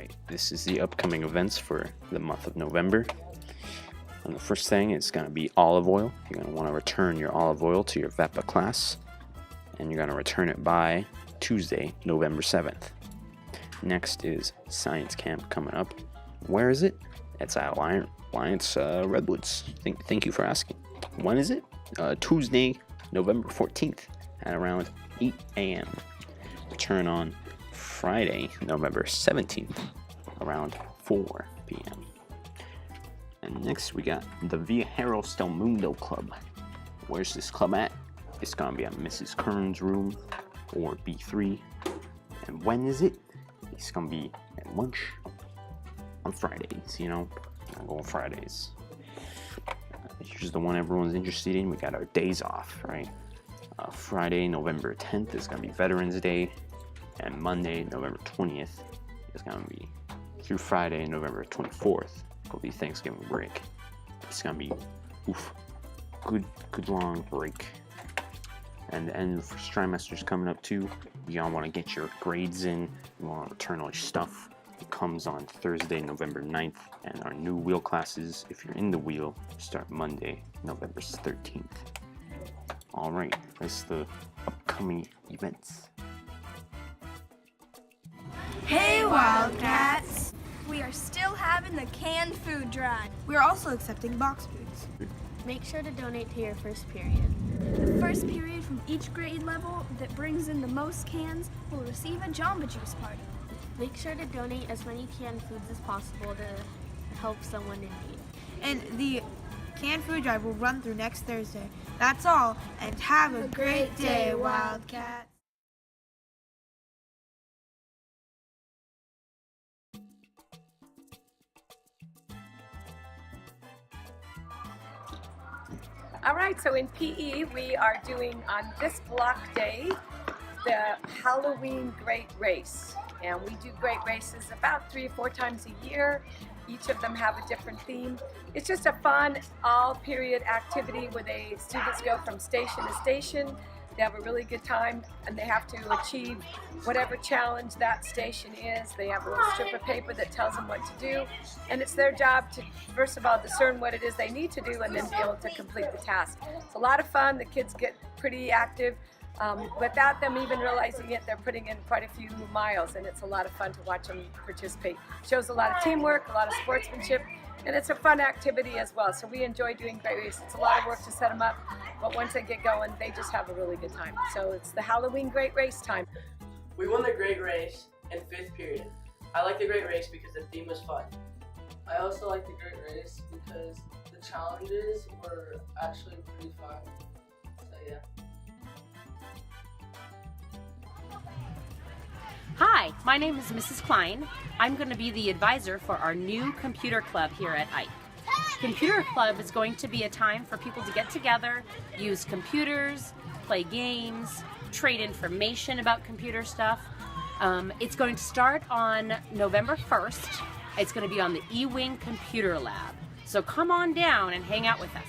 Alright, this is the upcoming events for the month of November. And the first thing is going to be olive oil. You're going to want to return your olive oil to your VEPA class. And you're going to return it by Tuesday, November 7th. Next is science camp coming up. Where is it? It's at Alliance Redwoods. Thank you for asking. When is it? Tuesday, November 14th at around 8 a.m. Return on Friday, November 17th, around 4 p.m. And next we got the Viajeros del Mundo Club. Where's this club at? It's gonna be at Mrs. Kern's room, or B3. And when is it? It's gonna be at lunch on Fridays, you know? I go on Fridays. Here's the one everyone's interested in. We got our days off, right? Friday, November 10th is gonna be Veterans Day. And Monday, November 20th, is going to be through Friday, November 24th, will be Thanksgiving break. It's going to be, good long break. And the end of the first trimester's coming up too. Y'all want to get your grades in. You want to return all your stuff. It comes on Thursday, November 9th. And our new wheel classes, if you're in the wheel, start Monday, November 13th. Alright, that's the upcoming events. Hey Wildcats! We are still having the canned food drive. We are also accepting box foods. Make sure to donate to your first period. The first period from each grade level that brings in the most cans will receive a Jamba Juice party. Make sure to donate as many canned foods as possible to help someone in need. And the canned food drive will run through next Thursday. That's all, and have a great day, Wildcats! All right, so in PE, we are doing on this block day, the Halloween Great Race. And we do great races about 3 or 4 times a year. Each of them have a different theme. It's just a fun all-period activity where the students go from station to station. They have a really good time, and they have to achieve whatever challenge that station is. They have a little strip of paper that tells them what to do, and it's their job to, first of all, discern what it is they need to do and then be able to complete the task. It's a lot of fun. The kids get pretty active. Without them even realizing it, they're putting in quite a few miles, and it's a lot of fun to watch them participate. It shows a lot of teamwork, a lot of sportsmanship, and it's a fun activity as well. So we enjoy doing great races. It's a lot of work to set them up, but once they get going, they just have a really good time. So it's the Halloween Great Race time. We won the Great Race in 5th period. I like the Great Race because the theme was fun. I also like the Great Race because the challenges were actually pretty fun. So yeah. Hi, my name is Mrs. Klein. I'm going to be the advisor for our new computer club here at Eich. Computer club is going to be a time for people to get together, use computers, play games, trade information about computer stuff. It's going to start on November 1st. It's going to be on the E-Wing Computer Lab. So come on down and hang out with us.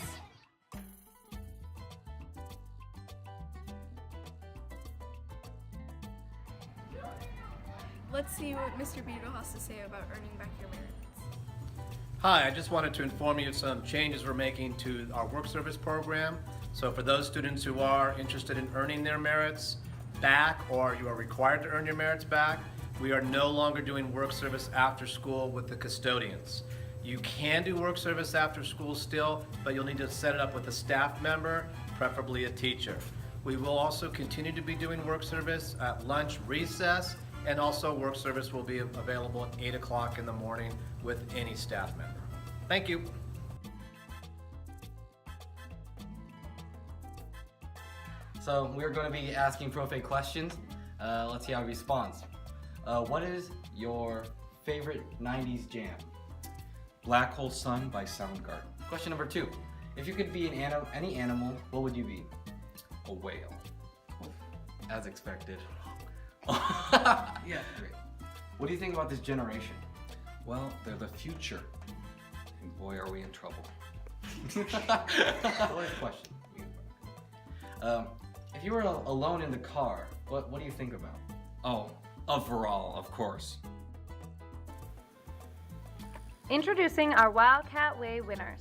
Let's see what Mr. Beadle has to say about earning back your merits. Hi, I just wanted to inform you of some changes we're making to our work service program. So for those students who are interested in earning their merits back, or you are required to earn your merits back, we are no longer doing work service after school with the custodians. You can do work service after school still, but you'll need to set it up with a staff member, preferably a teacher. We will also continue to be doing work service at lunch, recess, and also work service will be available at 8 o'clock in the morning with any staff member. Thank you. So we're going to be asking Profe questions. Let's see how he responds. What is your favorite 90s jam? Black Hole Sun by Soundgarden. Question number 2. If you could be any animal, what would you be? A whale. As expected. Yeah, great. What do you think about this generation? Well, they're the future. And boy, are we in trouble. Last question. If you were alone in the car, what do you think about? Oh, a Vergara, of course. Introducing our Wildcat Way winners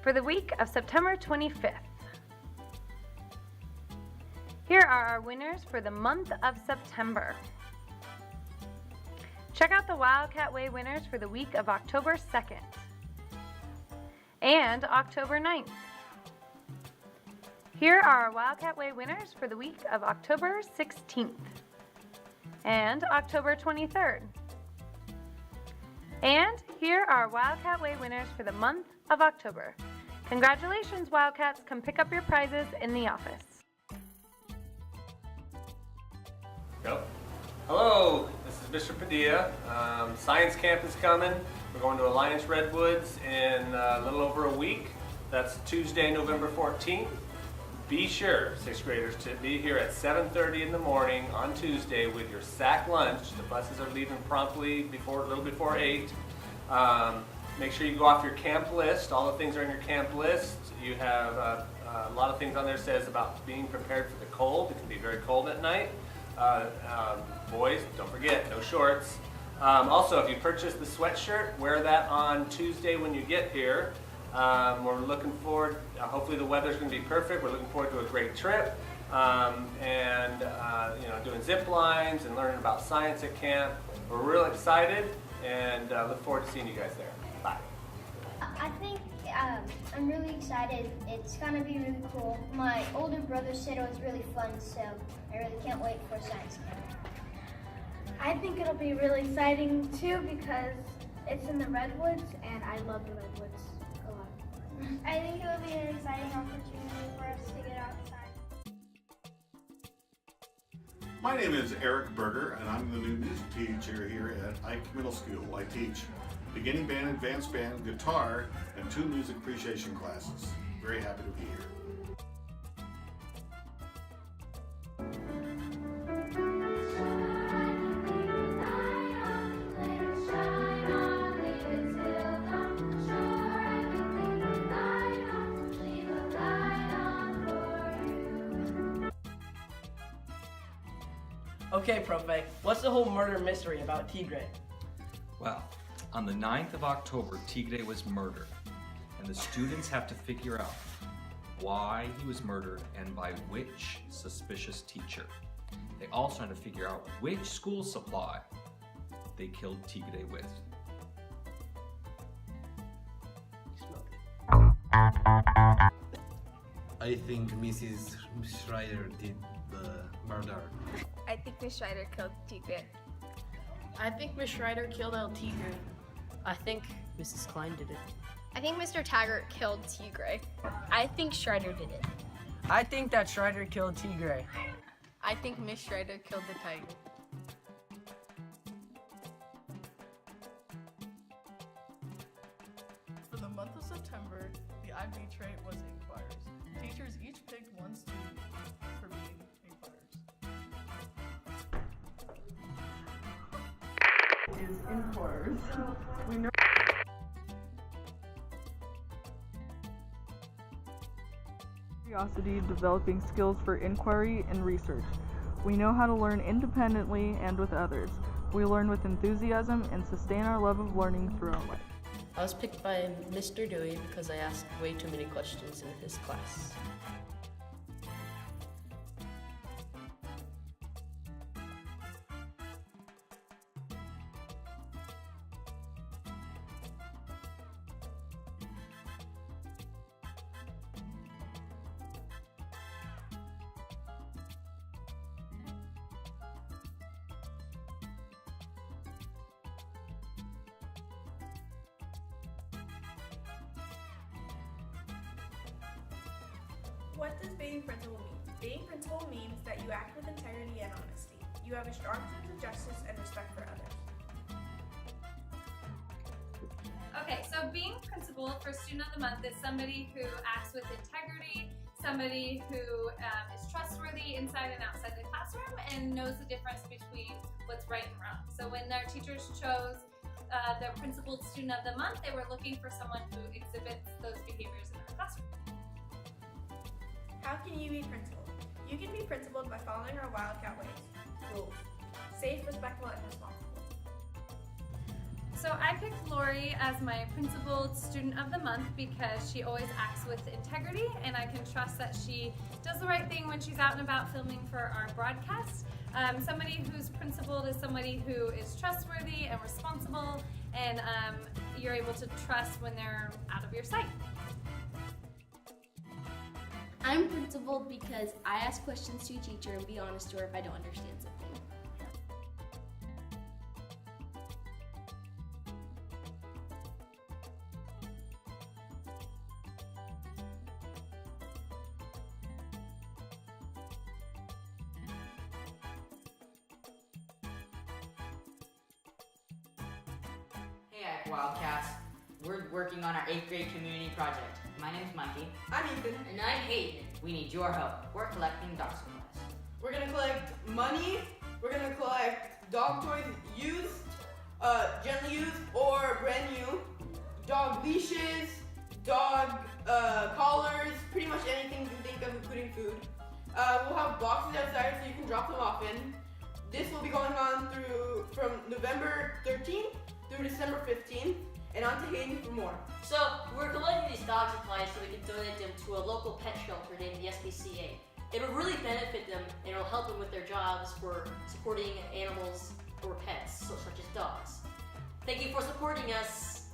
for the week of September 25th. Here are our winners for the month of September. Check out the Wildcat Way winners for the week of October 2nd and October 9th. Here are our Wildcat Way winners for the week of October 16th and October 23rd. And here are our Wildcat Way winners for the month of October. Congratulations, Wildcats. Come pick up your prizes in the office. Go. Hello, this is Mr. Padilla. Science camp is coming. We're going to Alliance Redwoods in a little over a week. That's Tuesday, November 14th. Be sure, 6th graders, to be here at 7:30 in the morning on Tuesday with your sack lunch. The buses are leaving promptly a little before 8. Make sure you go off your camp list. All the things are in your camp list. You have a lot of things on there says about being prepared for the cold. It can be very cold at night. Boys, don't forget, no shorts. Also, if you purchase the sweatshirt, wear that on Tuesday when you get here. We're looking forward, hopefully the weather's going to be perfect. We're looking forward to a great trip and doing zip lines and learning about science at camp. We're real excited and look forward to seeing you guys there. Bye. I think I'm really excited. It's going to be really cool. My older brother said it was really fun, so I really can't wait for science camp. I think it'll be really exciting too because it's in the Redwoods and I love the Redwoods a lot. I think it will be an exciting opportunity for us to get outside. My name is Eric Berger and I'm the new music teacher here at Eich Middle School. I teach beginning band, advanced band, guitar, and 2 music appreciation classes. Very happy to be here. Okay, Profe, what's the whole murder mystery about Tigre? Well, on the 9th of October, Tigre was murdered, and the students have to figure out why he was murdered and by which suspicious teacher. They also have to figure out which school supply they killed Tigre with. I think Mrs. Shrider did the murder. I think Miss Shrider killed Tigre. I think Miss Shrider killed El Tigre. I think Mrs. Klein did it. I think Mr. Taggart killed Tigre. I think Shrider did it. I think that Shrider killed Tigre. I think Miss Shrider killed the tiger. For the month of September, the IB trait was Inquirers. Teachers each picked one student for being Inquirers. Is Inquirers. We know curiosity, developing skills for inquiry and research. We know how to learn independently and with others. We learn with enthusiasm and sustain our love of learning through our life. I was picked by Mr. Dewey because I asked way too many questions in his class. What does being principal mean? Being principal means that you act with integrity and honesty. You have a strong sense of justice and respect for others. Okay, so being principal for Student of the Month is somebody who acts with integrity, somebody who is trustworthy inside and outside the classroom and knows the difference between what's right and wrong. So when our teachers chose the Principal Student of the Month, they were looking for someone who exhibits those behaviors in our classroom. How can you be principled? You can be principled by following our Wildcat Ways rules. Safe, respectful, and responsible. So I picked Lori as my Principal Student of the Month because she always acts with integrity, and I can trust that she does the right thing when she's out and about filming for our broadcast. Somebody who's principled is somebody who is trustworthy and responsible, and you're able to trust when they're out of your sight. I'm principled because I ask questions to a teacher and be honest to her if I don't understand something. Hey Wildcats, we're working on our 8th grade community project. My name's Mikey. I'm Ethan. And I'm Hayden. We need your help. We're collecting dog supplies. We're gonna collect money, we're gonna collect dog toys used, gently used or brand new, dog leashes, dog collars, pretty much anything you can think of including food. We'll have boxes outside so you can drop them off in. This will be going on from November 13th through December 15th, and on to Hayden for more. So, we're collecting these dog supplies so we can donate them to a local pet shelter named the SPCA. It'll really benefit them, and it'll help them with their jobs for supporting animals or pets, such as dogs. Thank you for supporting us.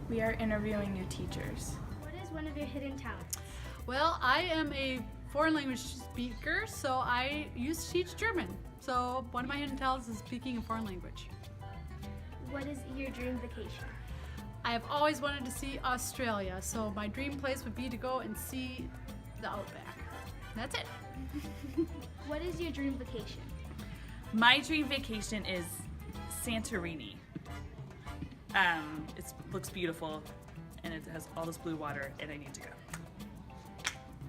We are interviewing new teachers. What is one of your hidden talents? Well, I am a foreign language speaker, so I used to teach German. So one of my hidden talents is speaking a foreign language. What is your dream vacation? I have always wanted to see Australia, so my dream place would be to go and see the outback. That's it. What is your dream vacation? My dream vacation is Santorini. It looks beautiful, and it has all this blue water, and I need to go.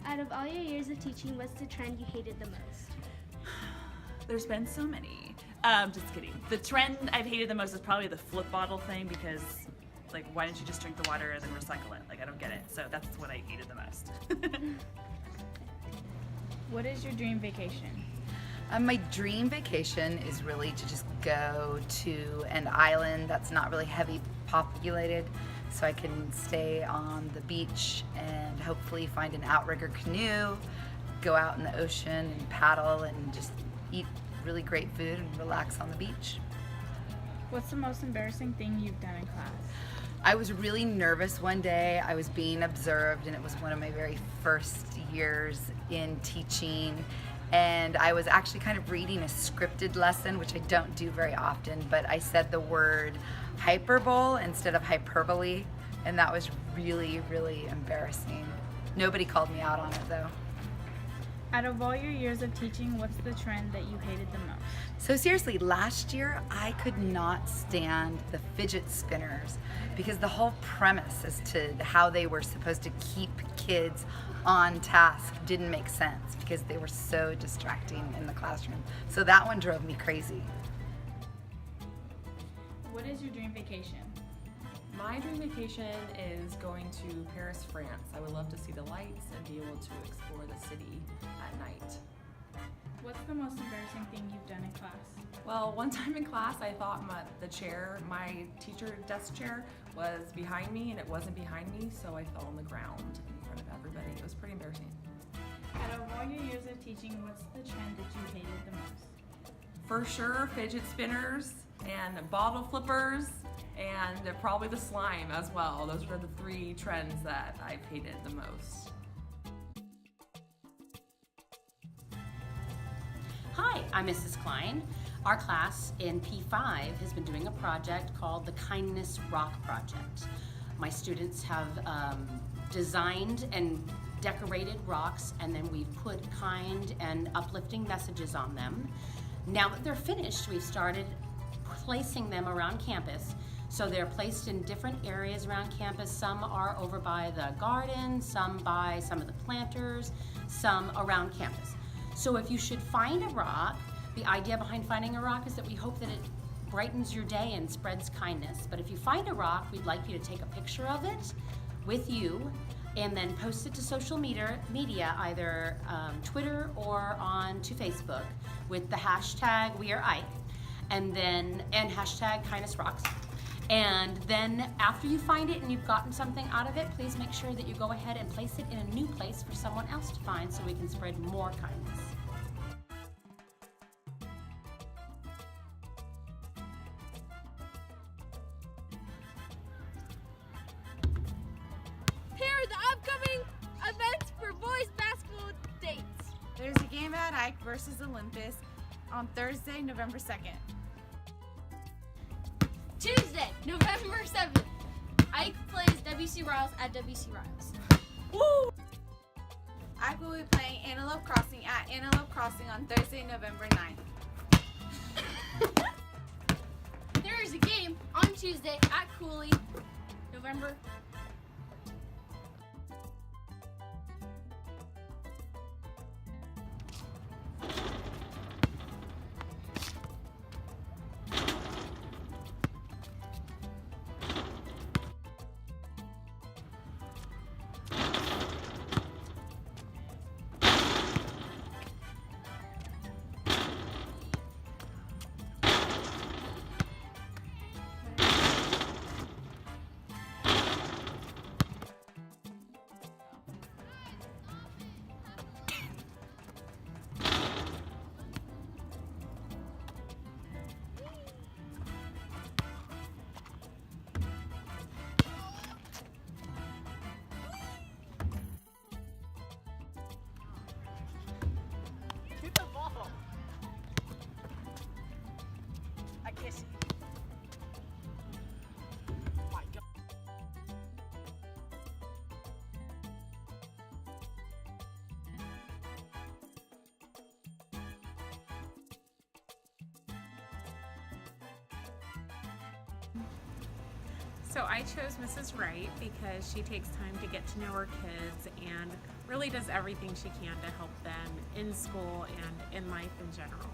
Out of all your years of teaching, what's the trend you hated the most? There's been so many. Just kidding. The trend I've hated the most is probably the flip bottle thing because, like, why didn't you just drink the water and then recycle it? Like, I don't get it. So that's what I hated the most. What is your dream vacation? My dream vacation is really to just go to an island that's not really heavy populated, so I can stay on the beach and hopefully find an outrigger canoe, go out in the ocean and paddle and just eat really great food and relax on the beach. What's the most embarrassing thing you've done in class? I was really nervous one day. I was being observed, and it was one of my very first years in teaching, and I was actually kind of reading a scripted lesson, which I don't do very often, but I said the word hyperbole instead of hyperbole, and that was really, really embarrassing. Nobody called me out on it though. Out of all your years of teaching, what's the trend that you hated the most? So seriously, last year I could not stand the fidget spinners because the whole premise as to how they were supposed to keep kids on task didn't make sense because they were so distracting in the classroom. So that one drove me crazy. What is your dream vacation? My dream vacation is going to Paris, France. I would love to see the lights and be able to explore the city at night. What's the most embarrassing thing you've done in class? Well, one time in class, I thought my teacher desk chair was behind me, and it wasn't behind me, so I fell on the ground in front of everybody. It was pretty embarrassing. Out of all your years of teaching, what's the trend that you hated the most? For sure, fidget spinners and bottle flippers, and probably the slime as well. Those are the 3 trends that I've hated the most. Hi, I'm Mrs. Klein. Our class in P5 has been doing a project called the Kindness Rock Project. My students have designed and decorated rocks, and then we've put kind and uplifting messages on them. Now that they're finished, we've started placing them around campus. So they're placed in different areas around campus. Some are over by the garden, some by some of the planters, some around campus. So if you should find a rock, the idea behind finding a rock is that we hope that it brightens your day and spreads kindness. But if you find a rock, we'd like you to take a picture of it with you and then post it to social media either Twitter or on to Facebook with the hashtag WeAreEich. and hashtag kindness rocks. And then after you find it and you've gotten something out of it, please make sure that you go ahead and place it in a new place for someone else to find so we can spread more kindness. Here are the upcoming events for boys basketball dates. There's a game at Eich versus Olympus on Thursday, November 2nd. Tuesday, November 7th. Eich plays WC Riles at WC Riles. Woo! Eich will be playing Antelope Crossing at Antelope Crossing on Thursday, November 9th. There is a game on Tuesday at Cooley, November. So I chose Mrs. Wright because she takes time to get to know her kids and really does everything she can to help them in school and in life in general.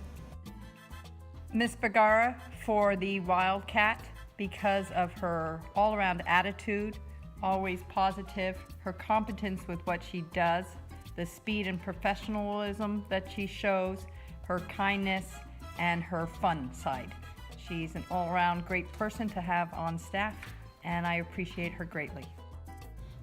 Miss Vergara for the Wildcat because of her all-around attitude, always positive, her competence with what she does, the speed and professionalism that she shows, her kindness, and her fun side. She's an all-around great person to have on staff, and I appreciate her greatly.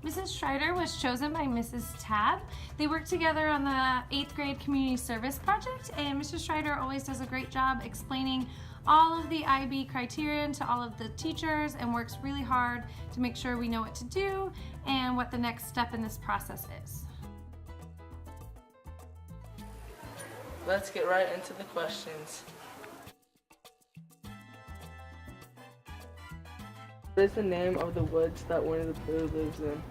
Mrs. Shrider was chosen by Mrs. Tab. They work together on the 8th grade community service project, and Mrs. Shrider always does a great job explaining all of the IB criterion to all of the teachers and works really hard to make sure we know what to do and what the next step in this process is. Let's get right into the questions. What is the name of the woods that Winnie the Pooh lives in?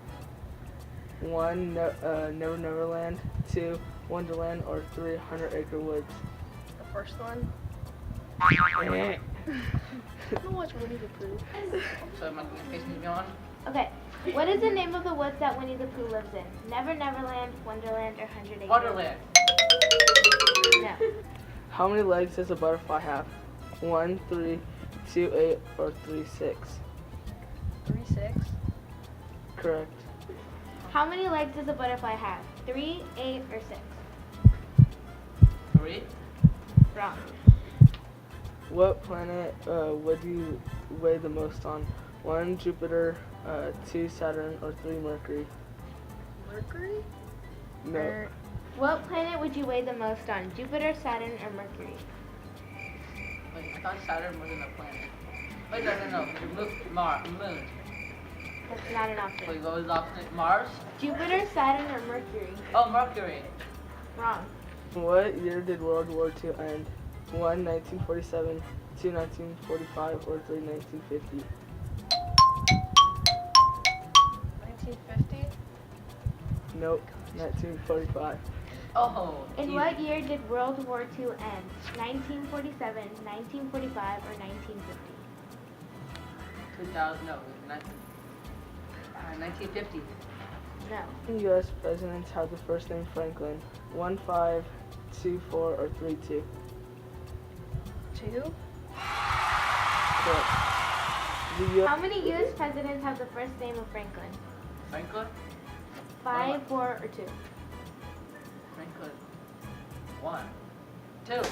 1, Never Never Land, 2, Wonderland, or 3, 100-Acre Woods? The first one. I don't watch Winnie the Pooh. So am I facing you on? Okay, what is the name of the woods that Winnie the Pooh lives in? Never Never Land, Wonderland, or 100 Acres? Wonderland. No. How many legs does a butterfly have? 1, 3, 2, 8, or 3, 6? 3, 6. Correct. How many legs does a butterfly have? 3, 8, or 6? 3. Wrong. What planet would you weigh the most on? 1, Jupiter, 2, Saturn, or 3, Mercury? Mercury? No. What planet would you weigh the most on? Jupiter, Saturn, or Mercury? Wait, I thought Saturn wasn't a planet. Wait, no. Moon. That's not an option. Wait, what was the option? Mars? Jupiter, Saturn, or Mercury? Oh, Mercury. Wrong. What year did World War II end? 1, 1947, 2, 1945, or 3, 1950? 1950? Nope, 1945. Oh. In what year did World War II end? 1947, 1945, or 1950? 2000, no, 1950. No. U.S. presidents have the first name Franklin. 1, 5, 2, 4, or 3, 2? 2? Correct. How many U.S. presidents have the first name of Franklin? Franklin? 5, 4, or 2? Franklin. 1. 2.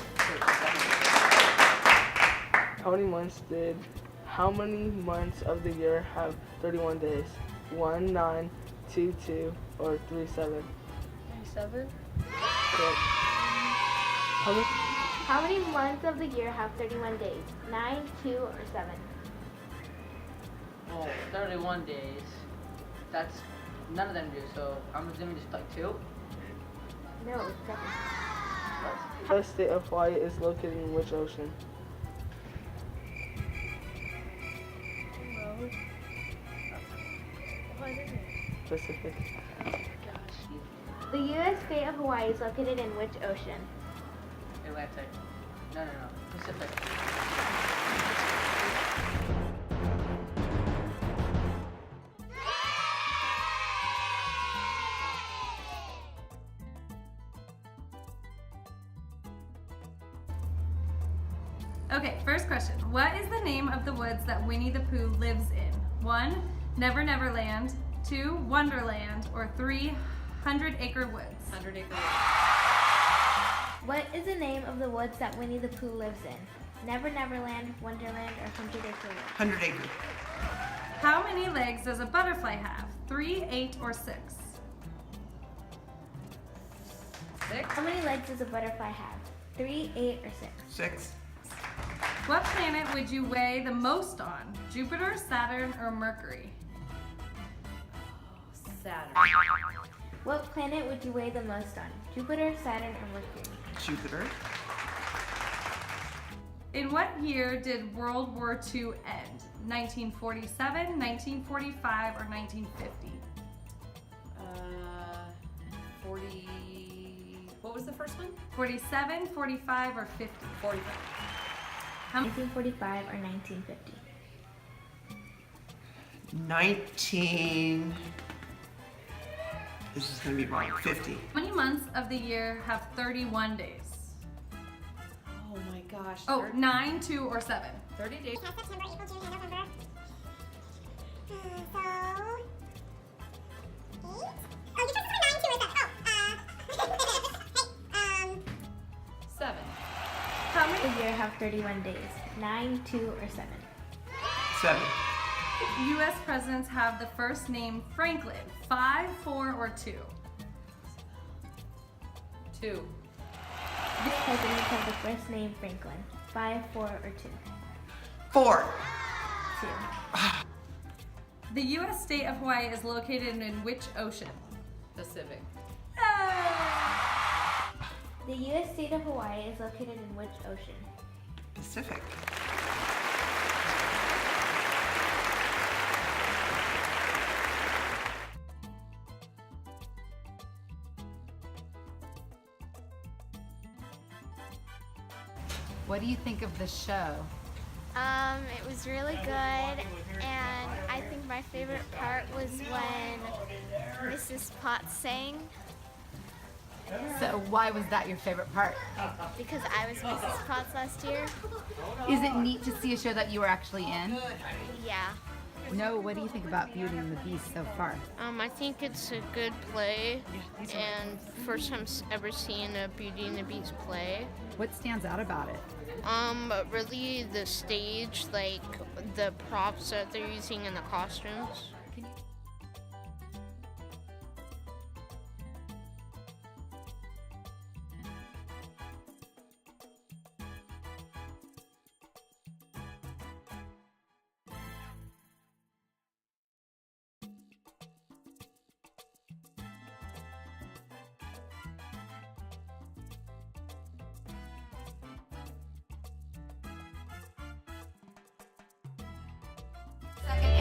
How many months of the year have 31 days? 1, 9, 2, 2, or 3, 7? 7. Correct. How many months of the year have 31 days? 9, 2, or 7? Well, 31 days. That's none of them do, so I'm assuming just like 2. No, it's 7. The state of Hawaii is located in which ocean? Pacific. The U.S. state of Hawaii is located in which ocean? Atlantic. No. Pacific. Okay, first question. What is the name of the woods that Winnie the Pooh lives in? 1, Never Never Land, 2, Wonderland, or 3, 100-Acre Woods? 100-Acre Woods. What is the name of the woods that Winnie the Pooh lives in? Never Never Land, Wonderland, or 100-Acre Woods? 100 acre. How many legs does a butterfly have? 3, 8, or 6? 6. How many legs does a butterfly have? 3, 8, or 6? 6. What planet would you weigh the most on? Jupiter, Saturn, or Mercury? Saturn. What planet would you weigh the most on? Jupiter, Saturn, or Mercury? Jupiter. In what year did World War II end? 1947, 1945, or 1950? 40. What was the first one? 47, 45, or 50? 45. 1945 or 1950? 19. This is going to be wrong. 50. How many months of the year have 31 days? Oh my gosh. 9, 2, or 7? 30 days. September, April, June, and November. So... 8? Oh, you chose this one 9, 2, or 7. 7. How many? The year have 31 days. 9, 2, or 7? 7. U.S. presidents have the first name Franklin. 5, 4, or 2? 2. Which presidents have the first name Franklin? 5, 4, or 2? 4. 2. The U.S. state of Hawaii is located in which ocean? Pacific. The U.S. state of Hawaii is located in which ocean? Pacific. What do you think of the show? It was really good, and I think my favorite part was when Mrs. Potts sang. So why was that your favorite part? Because I was Mrs. Potts last year. Is it neat to see a show that you were actually in? Yeah. No, what do you think about Beauty and the Beast so far? I think it's a good play, and first time ever seeing a Beauty and the Beast play. What stands out about it? Really the stage, like the props that they're using in the costumes.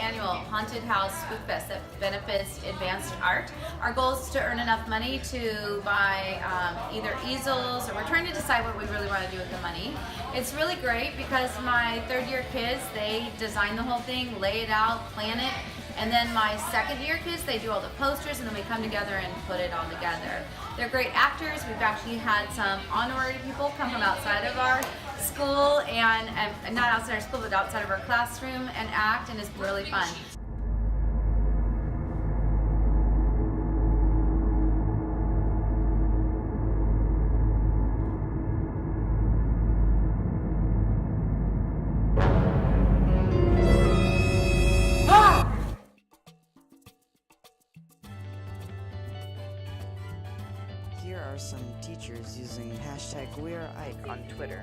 Annual Haunted House Spookfest that benefits advanced art. Our goal is to earn enough money to buy either easels, or we're trying to decide what we really want to do with the money. It's really great because my third-year kids, they design the whole thing, lay it out, plan it, and then my second-year kids, they do all the posters, and then we come together and put it all together. They're great actors. We've actually had some honorary people come from outside of our school, and not outside our school, but outside of our classroom and act, and it's really fun. Here are some teachers using hashtag WeAreEich on Twitter.